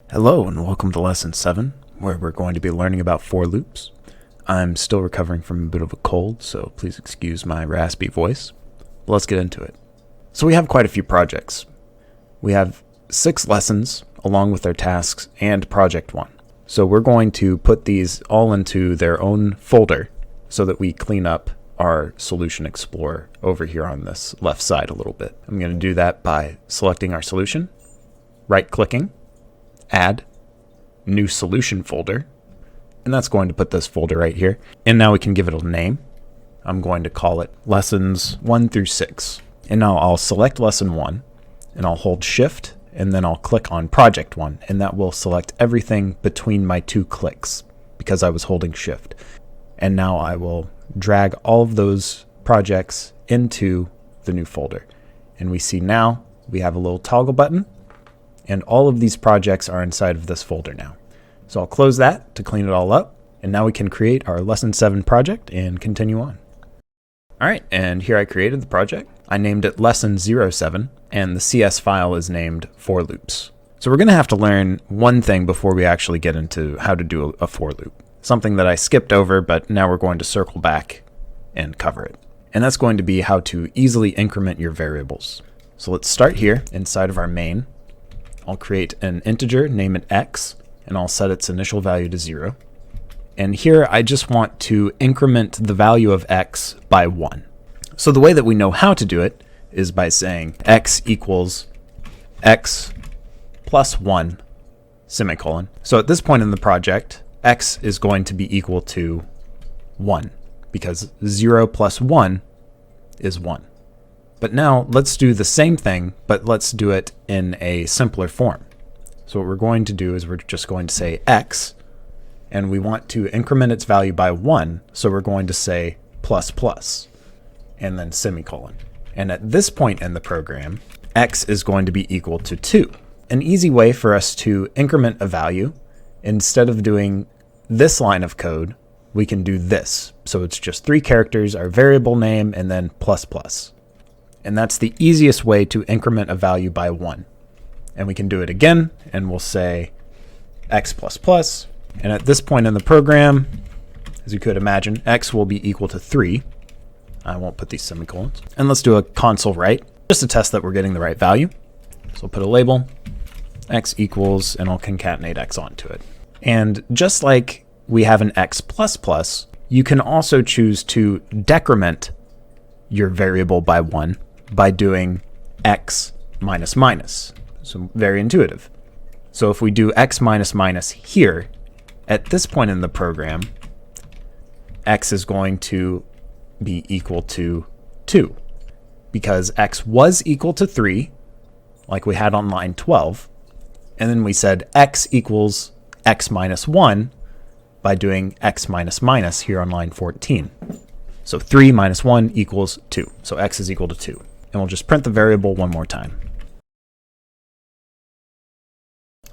Hello and welcome to Lesson 7, where we're going to be learning about for loops. I'm still recovering from a bit of a cold, so please excuse my raspy voice. But let's get into it. So we have quite a few projects. We have 6 lessons along with their tasks and project 1. So we're going to put these all into their own folder so that we clean up our Solution Explorer over here on this left side a little bit. I'm going to do that by selecting our solution, right-clicking, Add, New Solution folder, and that's going to put this folder right here. And now we can give it a name. I'm going to call it Lessons 1 through 6. And now I'll select Lesson 1, and I'll hold Shift, and then I'll click on Project 1, and that will select everything between my 2 clicks because I was holding Shift. And now I will drag all of those projects into the new folder. And we see now we have a little toggle button, and all of these projects are inside of this folder now. So I'll close that to clean it all up, and now we can create our Lesson 7 project and continue on. Alright, and here I created the project. I named it Lesson 07, and the CS file is named for loops. So we're going to have to learn one thing before we actually get into how to do a for loop. Something that I skipped over, but now we're going to circle back and cover it. And that's going to be how to easily increment your variables. So let's start here inside of our main. I'll create an integer, name it x, and I'll set its initial value to 0. And here I just want to increment the value of x by 1. So the way that we know how to do it is by saying x equals x plus 1, semicolon. So at this point in the project, x is going to be equal to 1, because 0 plus 1 is 1. But now let's do the same thing, but let's do it in a simpler form. So what we're going to do is we're just going to say x, and we want to increment its value by 1, so we're going to say plus plus, and then semicolon. And at this point in the program, x is going to be equal to 2. An easy way for us to increment a value, instead of doing this line of code, we can do this. So it's just 3 characters, our variable name, and then plus plus. And that's the easiest way to increment a value by 1. And we can do it again, and we'll say x plus plus. And at this point in the program, as you could imagine, x will be equal to 3. I won't put these semicolons. And let's do a console write, just to test that we're getting the right value. So I'll put a label, x equals, and I'll concatenate x onto it. And just like we have an x plus plus, you can also choose to decrement your variable by 1 by doing x minus minus. So very intuitive. So if we do x minus minus here, at this point in the program, x is going to be equal to 2, because x was equal to 3, like we had on line 12, and then we said x equals x minus 1 by doing x minus minus here on line 14. So 3 minus 1 equals 2. So x is equal to 2. And we'll just print the variable one more time.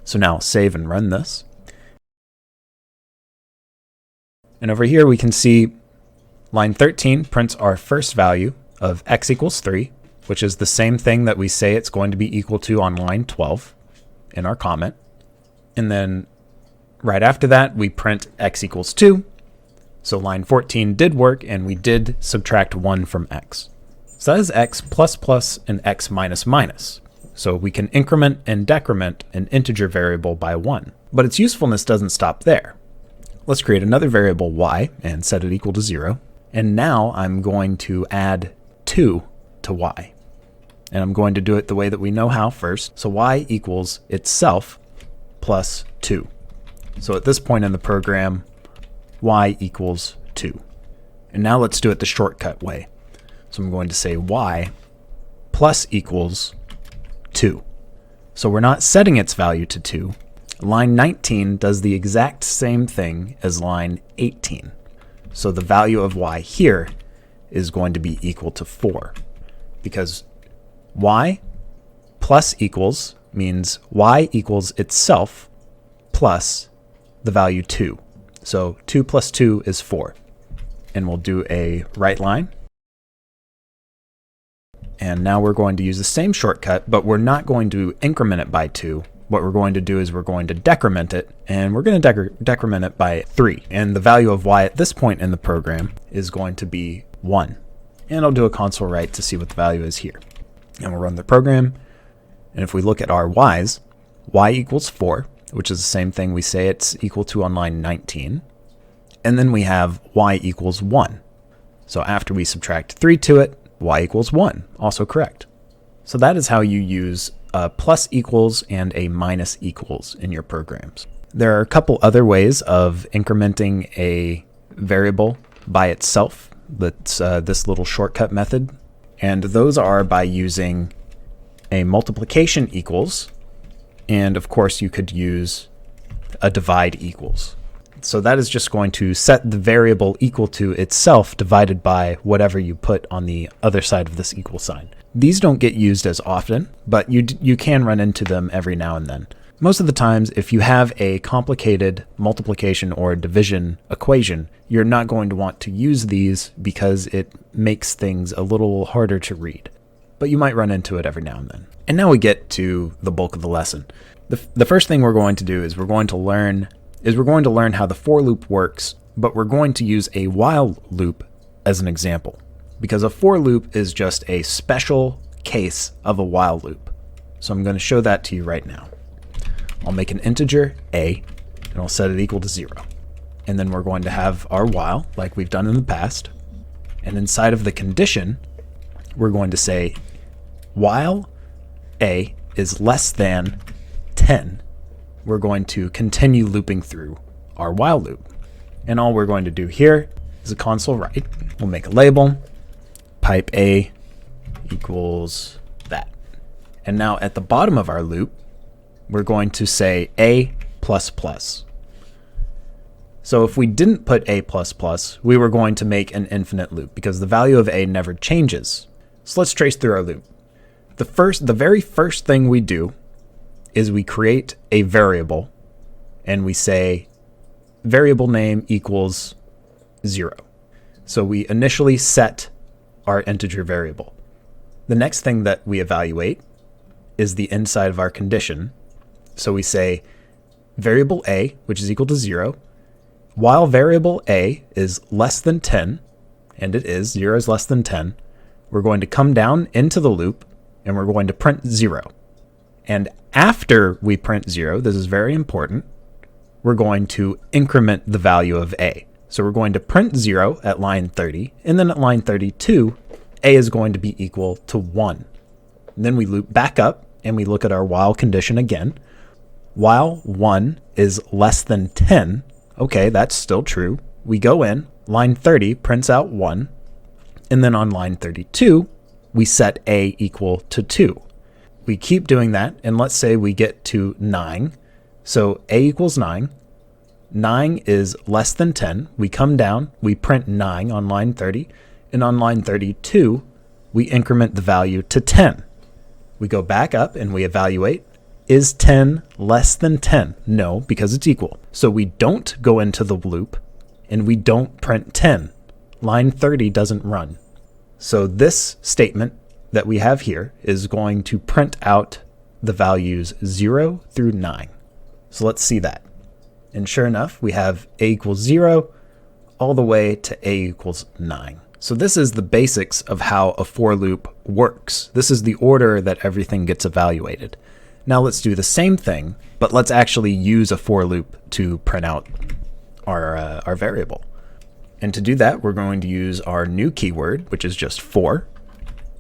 So now save and run this. And over here we can see line 13 prints our first value of x equals 3, which is the same thing that we say it's going to be equal to on line 12 in our comment. And then right after that we print x equals 2. So line 14 did work, and we did subtract 1 from x. So that is x plus plus and x minus minus. So we can increment and decrement an integer variable by 1. But its usefulness doesn't stop there. Let's create another variable y and set it equal to 0. And now I'm going to add 2 to y. And I'm going to do it the way that we know how first. So y equals itself plus 2. So at this point in the program, y equals 2. And now let's do it the shortcut way. So I'm going to say y plus equals 2. So we're not setting its value to 2. Line 19 does the exact same thing as line 18. So the value of y here is going to be equal to 4, because y plus equals means y equals itself plus the value 2. So 2 plus 2 is 4. And we'll do a right line. And now we're going to use the same shortcut, but we're not going to increment it by 2. what we're going to do is we're going to decrement it, and we're going to decrement it by 3. And the value of y at this point in the program is going to be 1. And I'll do a console write to see what the value is here. And we'll run the program. And if we look at our y's, y equals 4, which is the same thing we say it's equal to on line 19. And then we have y equals 1. So after we subtract 3 to it, y equals 1, also correct. So that is how you use a plus equals and a minus equals in your programs. There are a couple other ways of incrementing a variable by itself. That's this little shortcut method. And those are by using a multiplication equals. And of course you could use a divide equals. So that is just going to set the variable equal to itself divided by whatever you put on the other side of this equal sign. These don't get used as often, but you can run into them every now and then. Most of the times, if you have a complicated multiplication or division equation, you're not going to want to use these because it makes things a little harder to read. But you might run into it every now and then. And now we get to the bulk of the lesson. The first thing we're going to do is we're going to learn how the for loop works, but we're going to use a while loop as an example, because a for loop is just a special case of a while loop. So I'm going to show that to you right now. I'll make an integer a, and I'll set it equal to 0. And then we're going to have our while, like we've done in the past. And inside of the condition, we're going to say while a is less than 10. We're going to continue looping through our while loop. And all we're going to do here is a console write. We'll make a label, pipe a equals that. And now at the bottom of our loop, we're going to say a plus plus. So if we didn't put a plus plus, we were going to make an infinite loop because the value of a never changes. So let's trace through our loop. The very first thing we do is we create a variable and we say variable name equals 0. So we initially set our integer variable. The next thing that we evaluate is the inside of our condition. So we say variable a, which is equal to 0, while variable a is less than 10, and it is, 0 is less than 10, we're going to come down into the loop and we're going to print 0. And after we print 0, this is very important, we're going to increment the value of a. So we're going to print 0 at line 30, and then at line 32, a is going to be equal to 1. And then we loop back up and we look at our while condition again. While 1 is less than 10, okay, that's still true. We go in, line 30 prints out 1, and then on line 32, we set a equal to 2. We keep doing that, and let's say we get to 9. So a equals 9. 9 is less than 10. We come down, we print 9 on line 30, and on line 32, we increment the value to 10. We go back up and we evaluate. Is 10 less than 10? No, because it's equal. So we don't go into the loop, and we don't print 10. Line 30 doesn't run. So this statement that we have here is going to print out the values 0 through 9. So let's see that. And sure enough, we have a equals 0 all the way to a equals 9. So this is the basics of how a for loop works. This is the order that everything gets evaluated. Now let's do the same thing, but let's actually use a for loop to print out our variable. And to do that, we're going to use our new keyword, which is just for.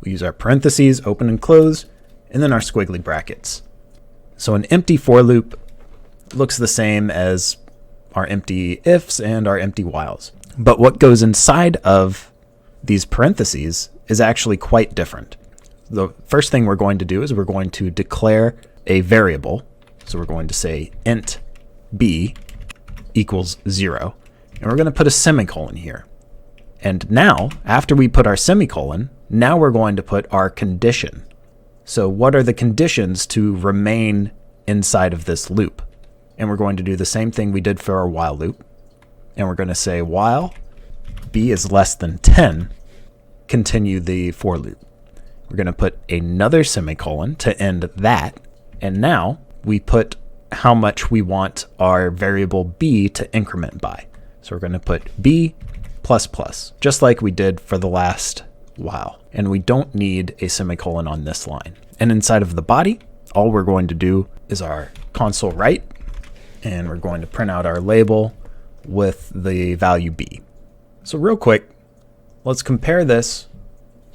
We use our parentheses, open and close, and then our squiggly brackets. So an empty for loop looks the same as our empty ifs and our empty whiles. But what goes inside of these parentheses is actually quite different. The first thing we're going to do is we're going to declare a variable. So we're going to say int b equals 0. And we're going to put a semicolon here. And now, after we put our semicolon, now we're going to put our condition. So what are the conditions to remain inside of this loop? And we're going to do the same thing we did for our while loop. And we're going to say while b is less than 10, continue the for loop. We're going to put another semicolon to end that. And now we put how much we want our variable b to increment by. So we're going to put b plus plus, just like we did for the last while. And we don't need a semicolon on this line. And inside of the body, all we're going to do is our console write, and we're going to print out our label with the value b. So real quick, let's compare this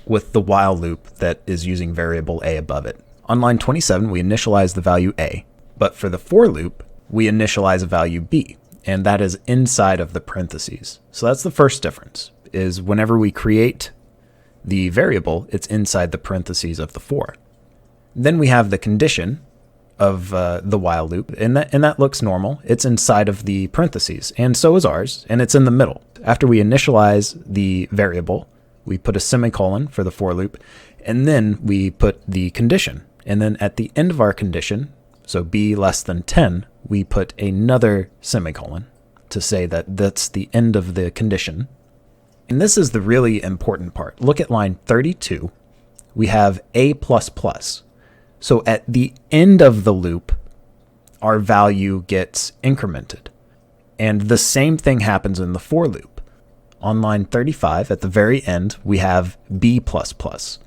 with the while loop that is using variable a above it. On line 27, we initialize the value a, but for the for loop, we initialize a value b, and that is inside of the parentheses. So that's the first difference, is whenever we create the variable, it's inside the parentheses of the for. Then we have the condition of the while loop, and that looks normal. It's inside of the parentheses, and so is ours, and it's in the middle. After we initialize the variable, we put a semicolon for the for loop, and then we put the condition. And then at the end of our condition, so b less than 10, we put another semicolon to say that that's the end of the condition. And this is the really important part. Look at line 32. We have a plus plus. So at the end of the loop, our value gets incremented. And the same thing happens in the for loop. On line 35, at the very end, we have b plus plus.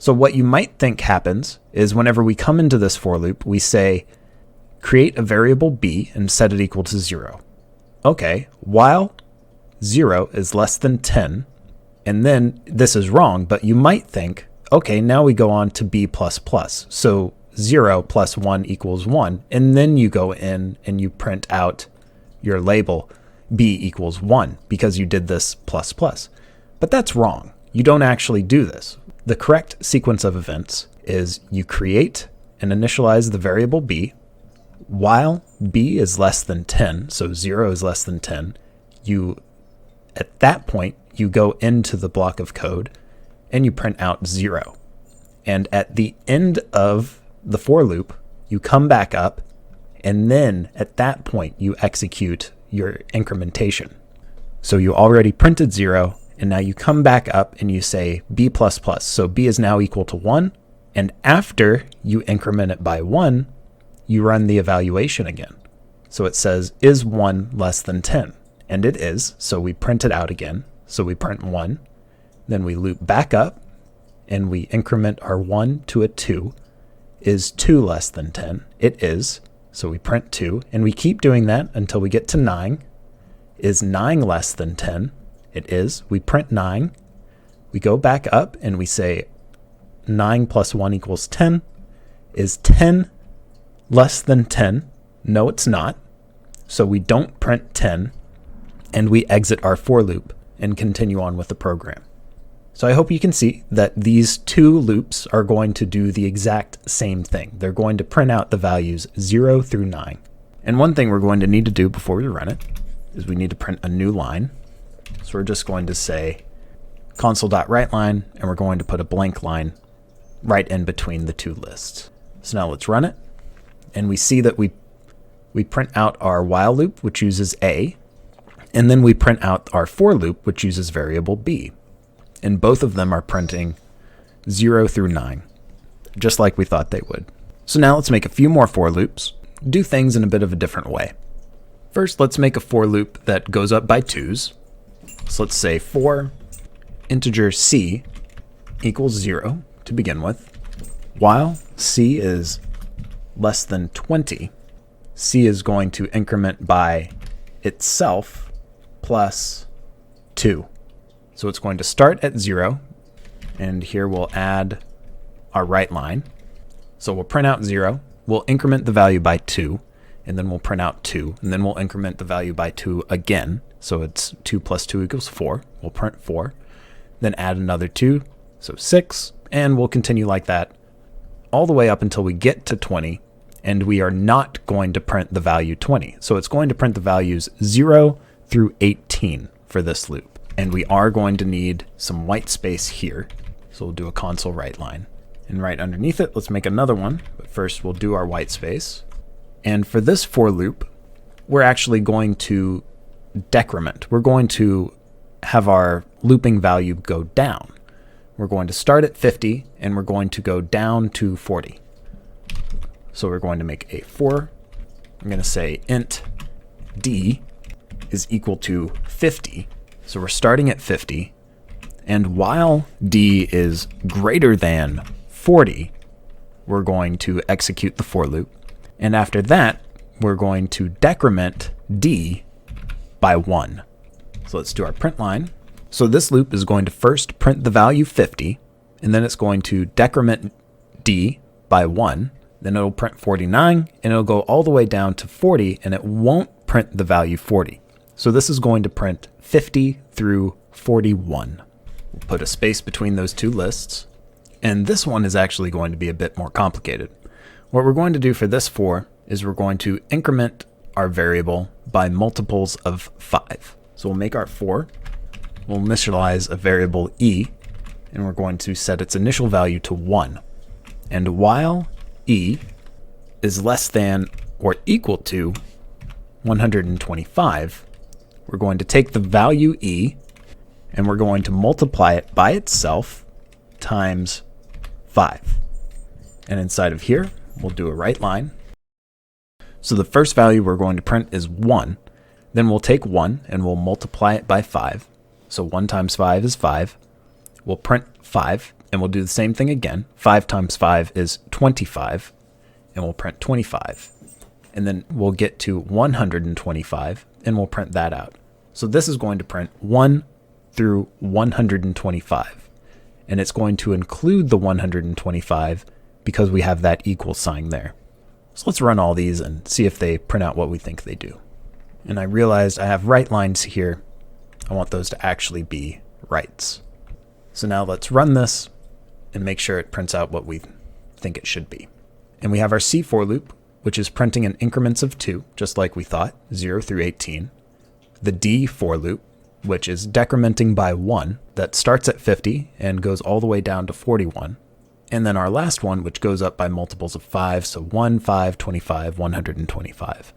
So what you might think happens is whenever we come into this for loop, we say, create a variable b and set it equal to 0. Okay, while 0 is less than 10, and then this is wrong, but you might think, okay, now we go on to b plus plus. So 0 plus 1 equals 1, and then you go in and you print out your label b equals 1 because you did this plus plus. But that's wrong. You don't actually do this. The correct sequence of events is you create and initialize the variable b. While b is less than 10, so 0 is less than 10, at that point, you go into the block of code and you print out 0. And at the end of the for loop, you come back up, and then at that point, you execute your incrementation. So you already printed 0, and now you come back up and you say b plus plus. So b is now equal to 1, and after you increment it by 1, you run the evaluation again. So it says, is 1 less than 10? And it is, so we print it out again. So we print 1, then we loop back up, and we increment our 1 to a 2. Is 2 less than 10? It is, so we print 2, and we keep doing that until we get to 9. Is 9 less than 10? It is. We print 9. We go back up, and we say 9 plus 1 equals 10. Is 10 less than 10? No, it's not. So we don't print 10, and we exit our for loop and continue on with the program. So I hope you can see that these two loops are going to do the exact same thing. They're going to print out the values 0 through 9. And one thing we're going to need to do before we run it is we need to print a new line. So we're just going to say console.writeLine, and we're going to put a blank line right in between the two lists. So now let's run it. And we see that we print out our while loop, which uses a, and then we print out our for loop, which uses variable b. And both of them are printing 0 through 9, just like we thought they would. So now let's make a few more for loops, do things in a bit of a different way. First, let's make a for loop that goes up by 2s. So let's say for integer c equals 0 to begin with. While c is less than 20, c is going to increment by itself plus 2. So it's going to start at 0, and here we'll add our write line. So we'll print out 0, we'll increment the value by 2, and then we'll print out 2, and then we'll increment the value by 2 again. So it's 2 plus 2 equals 4. We'll print 4, then add another 2, so 6, and we'll continue like that all the way up until we get to 20, and we are not going to print the value 20. So it's going to print the values 0 through 18 for this loop. And we are going to need some white space here. So we'll do a console write line. And right underneath it, let's make another one. But first we'll do our white space. And for this for loop, we're actually going to decrement. We're going to have our looping value go down. We're going to start at 50 and we're going to go down to 40. So we're going to make a for. I'm going to say int d is equal to 50. So we're starting at 50. And while d is greater than 40, we're going to execute the for loop. And after that, we're going to decrement d by 1. So let's do our print line. So this loop is going to first print the value 50, and then it's going to decrement d by 1. Then it'll print 49, and it'll go all the way down to 40, and it won't print the value 40. So this is going to print 50 through 41. We'll put a space between those two lists. And this one is actually going to be a bit more complicated. What we're going to do for this for is we're going to increment our variable by multiples of 5. So we'll make our for. We'll initialize a variable e, and we're going to set its initial value to 1. And while e is less than or equal to 125, we're going to take the value e and we're going to multiply it by itself times 5. And inside of here, we'll do a right line. So the first value we're going to print is 1. Then we'll take 1 and we'll multiply it by 5. So 1 times 5 is 5. We'll print 5 and we'll do the same thing again. 5 times 5 is 25. And we'll print 25. And then we'll get to 125 and we'll print that out. So this is going to print 1 through 125. And it's going to include the 125 because we have that equal sign there. So let's run all these and see if they print out what we think they do. And I realized I have right lines here. I want those to actually be rights. So now let's run this and make sure it prints out what we think it should be. And we have our C for loop, which is printing in increments of 2, just like we thought, 0 through 18. The D for loop, which is decrementing by 1, that starts at 50 and goes all the way down to 41. And then our last one, which goes up by multiples of 5, so 1, 5, 25, 125.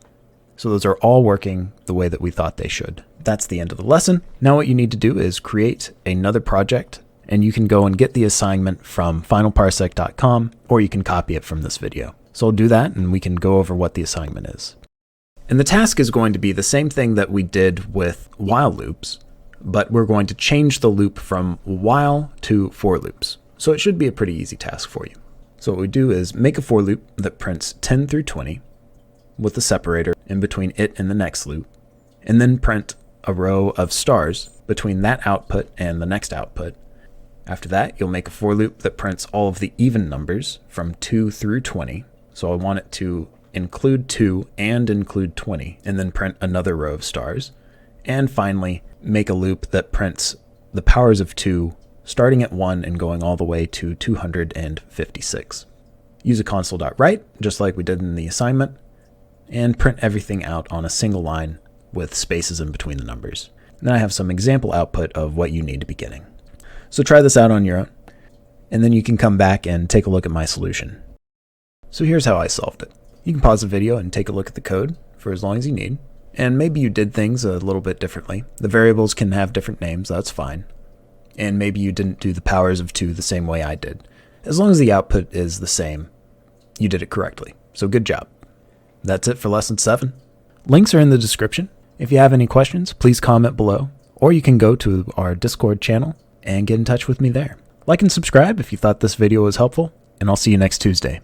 So those are all working the way that we thought they should. That's the end of the lesson. Now what you need to do is create another project, and you can go and get the assignment from finalparsec.com, or you can copy it from this video. So I'll do that, and we can go over what the assignment is. And the task is going to be the same thing that we did with while loops, but we're going to change the loop from while to for loops. So it should be a pretty easy task for you. So what we do is make a for loop that prints 10 through 20 with a separator in between it and the next loop, and then print a row of stars between that output and the next output. After that, you'll make a for loop that prints all of the even numbers from 2 through 20. So I want it to include 2 and include 20, and then print another row of stars. And finally, make a loop that prints the powers of 2 starting at 1 and going all the way to 256. Use a console.write, just like we did in the assignment, and print everything out on a single line with spaces in between the numbers. And then I have some example output of what you need to be getting. So try this out on your own, and then you can come back and take a look at my solution. So here's how I solved it. You can pause the video and take a look at the code for as long as you need. And maybe you did things a little bit differently. The variables can have different names, that's fine. And maybe you didn't do the powers of 2 the same way I did. As long as the output is the same, you did it correctly. So good job. That's it for lesson 7. Links are in the description. If you have any questions, please comment below, or you can go to our Discord channel and get in touch with me there. Like and subscribe if you thought this video was helpful, and I'll see you next Tuesday.